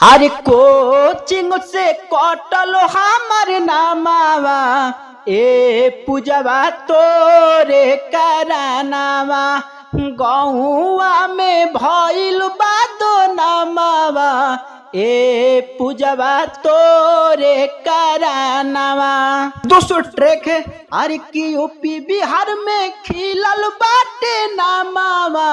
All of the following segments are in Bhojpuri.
अरे कोचिंग से कटल हमर नामावा ए पूजवा तोरे करानावा गौआ में भइल बादो नामावा ए पूजवा तोरे करानावा। दोस्तों ट्रैक है अरे की यूपी बिहार में खिलल बाटे नामावा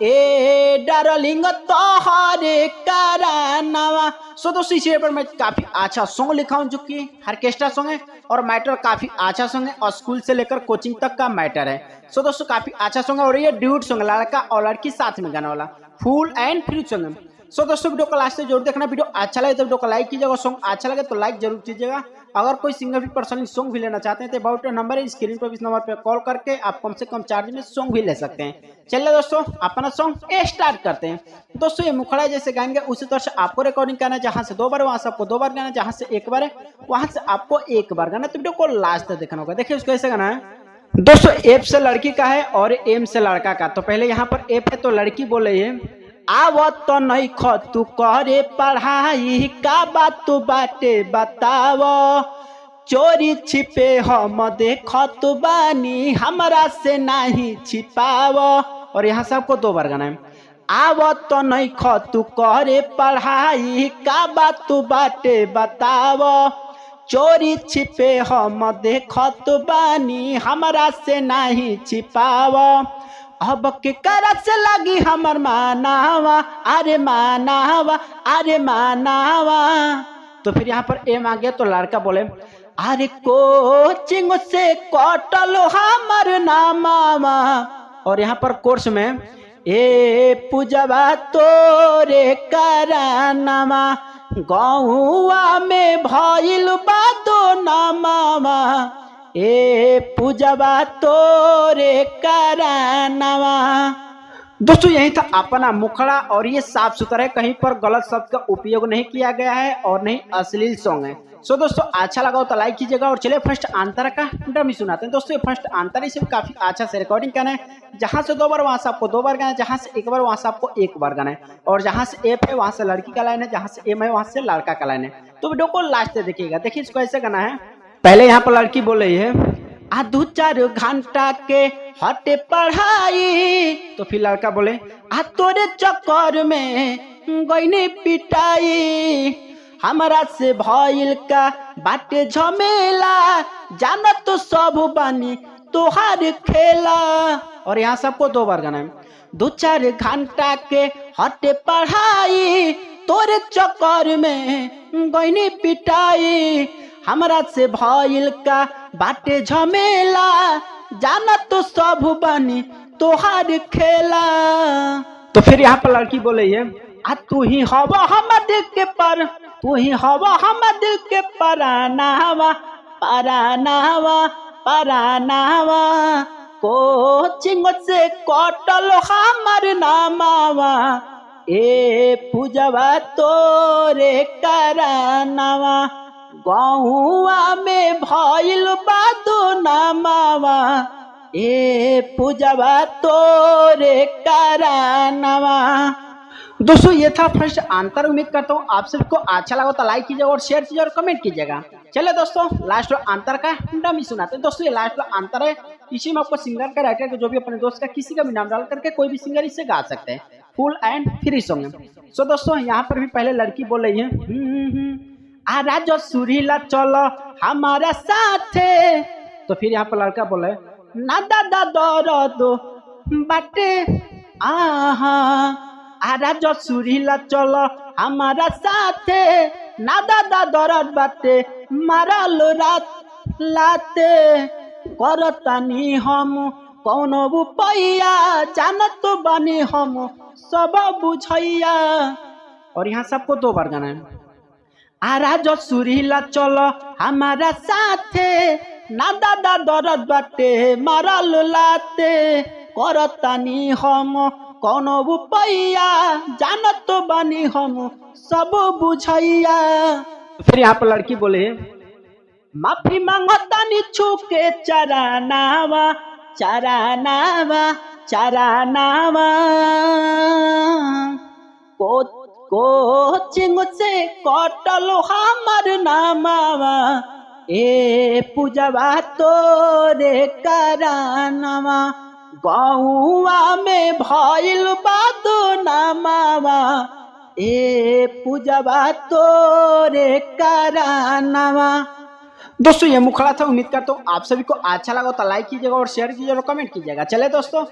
ए डार्लिंग तोहरे करानावा। सो दोस्तों इस पर मैं काफी अच्छा सॉन्ग लिखा हूँ जो कि ऑर्केस्ट्रा सॉन्ग है और मैटर काफी अच्छा सॉन्ग है और स्कूल से लेकर कोचिंग तक का मैटर है। सो दोस्तों काफी अच्छा सॉन्ग है और ये ड्यूट सॉन्ग लड़का और लड़की साथ में गाने वाला फुल एंड फ्री सॉन्ग है। सो दोस्तों वीडियो को लास्ट से जरूर देखना। वीडियो अच्छा लगे तो वीडियो को लाइक कीजिएगा, सॉन्ग अच्छा लगे तो लाइक जरूर कीजिएगा। अगर कोई सिंगर भी पर्सनली सॉन्ग भी लेना चाहते हैं तो अबाउट नंबर है स्क्रीन पर, इस नंबर पर कॉल करके आप कम से कम चार्ज में सॉन्ग भी ले सकते हैं। चलिए दोस्तों अपना सॉन्ग स्टार्ट करते हैं। दोस्तों ये मुखड़ा जैसे गाएंगे उसी तरह से आपको रिकॉर्डिंग करना है, जहां से 2 बार वहां से आपको 2 बार गाना, जहां से 1 बार है वहां से आपको 1 बार गाना। तो वीडियो को लास्ट तक देखना होगा। देखिए उसको ऐसे गाना है। दोस्तों एफ से लड़की का है और एम से लड़का का। तो पहले यहाँ पर एफ है तो लड़की बोल रही है आवत तो नहीं तू करे पढ़ाई का बात तू बाटे बताव, चोरी छिपे हम देखत बानी हमरा से नहीं छिपाव। और यहाँ से आपको 2 बार गाना है। आवत तो नहीं तू करे पढ़ाई का बात तू बाटे बताव, चोरी छिपे हम देखत बानी हमरा से नहीं छिपाव। अब के करस लगी हमर मानावा अरे मानावा अरे मानावा। तो फिर यहाँ पर एम आ गया तो लड़का बोले अरे कोचिंग से कटल हमर नामावा। और यहाँ पर कोर्स में ए पूजवा तोरे करानावा गौआ में भइल बादो नामावा ए पूजवा तोरे करानावा। दोस्तों यही था अपना मुखड़ा और ये साफ सुथरा है, कहीं पर गलत शब्द का उपयोग नहीं किया गया है और नहीं अश्लील सॉन्ग है। सो दोस्तों अच्छा लगा हो तो लाइक कीजिएगा। और चलिए फर्स्ट आंतरा का डमी सुनाते हैं। दोस्तों ये फर्स्ट आंतरा से काफी अच्छा से रिकॉर्डिंग करना है, जहां से 2 बार वहां से आपको 2 बार गाना है, जहां से 1 बार वहां से आपको 1 बार गाना है। और जहां से एफ है वहां से लड़की का लाइन है, जहां से एम है वहां से लड़का का लाइन है। तो वीडियो को लास्ट तक देखिएगा। देखिए इसको ऐसे गाना है। पहले यहाँ पर लड़की बोल रही है आ 2-4 घंटा के हटे पढ़ाई। तो फिर लड़का बोले आ तोरे चक्कर में गईनी पिटाई, हमरा से भइल का बाटे झमेला जानत तो सब बानी तोहार खेला। और यहाँ सबको 2 बार गाना है। 2-4 घंटा के हटे पढ़ाई तोरे चक्कर में गईनी पिटाई, हमरा से भइल का बाटे झमेला जानत तो सब बानी तोहार खेला। तो फिर यहाँ पर लड़की बोले है आ तू ही हवा हम दिल के पर, तू ही हवा हम दिल के परानावा परानावा परानावा, कोचिंग से कटल हमर नामावा ए पूजवा तोरे करानावा गौआ में भइल बादो नामावा ए पूजवा तोरे करानावा। दोस्तों ये था फर्स्ट आंतर। उम्मीद करता हूँ आप सबको अच्छा लगा तो लाइक कीजिएगा और शेयर कीजिएगा और कमेंट कीजिएगा। चलिए दोस्तों लास्ट आंतर का डमी सुनाते हैं। दोस्तों ये लास्ट आंतर है, इसी में आपको सिंगर का राइटर का जो भी अपने दोस्त का किसी का भी नाम डाल करके कोई भी सिंगर इससे गा सकते हैं। फुल एंड फ्री सॉन्ग है। सो दोस्तों यहाँ पर भी पहले लड़की बोल रही है आ राजो सुरीला चलो हमारा साथे। तो फिर यहाँ पर लड़का बोले ना दादा दो बाटे आहा आ राजो सुरीला चलो हमारा साथे, ना दादा दरद बाटे मारल रात लाते, करतानी हम कौनो उपाया जानत तो बानी हम सब बुझैया। और यहाँ सबको 2 बार गाना है। आरा जो सुरीला चलो हमारा साथे, ना दादा दरद बाटे मारल लाते, करतानी हम कौनो उपाया जानत तो बानी हम सब बुझैया। फिर यहाँ पर लड़की बोले माफी मांगतानी छूके चरानावा चरानावा चरानावा, कोचिंग से कटल हमर नामावा ए पूजवा तोरे करानावा गौवा में भइल बदनामावा ए पूजवा तोरे करानावा। दोस्तों ये मुखड़ा था, उम्मीद करता हूँ आप सभी को अच्छा लगा तो लाइक कीजिएगा और शेयर कीजिएगा और कमेंट कीजिएगा। चले दोस्तों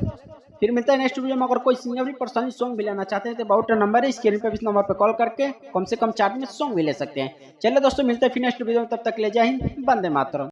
फिर मिलता है नेक्स्ट वीडियो में। अगर कोई सिंगर भी पर्सनली सॉन्ग भी लेना चाहते हैं तो बहुत नंबर है स्क्रीन पे, इस नंबर पे कॉल करके कम से कम 4 मिनट सॉन्ग भी ले सकते हैं। चलिए दोस्तों मिलते हैं फिर नेक्स्ट वीडियो में, तब तक ले जय हिंद, वंदे मातरम।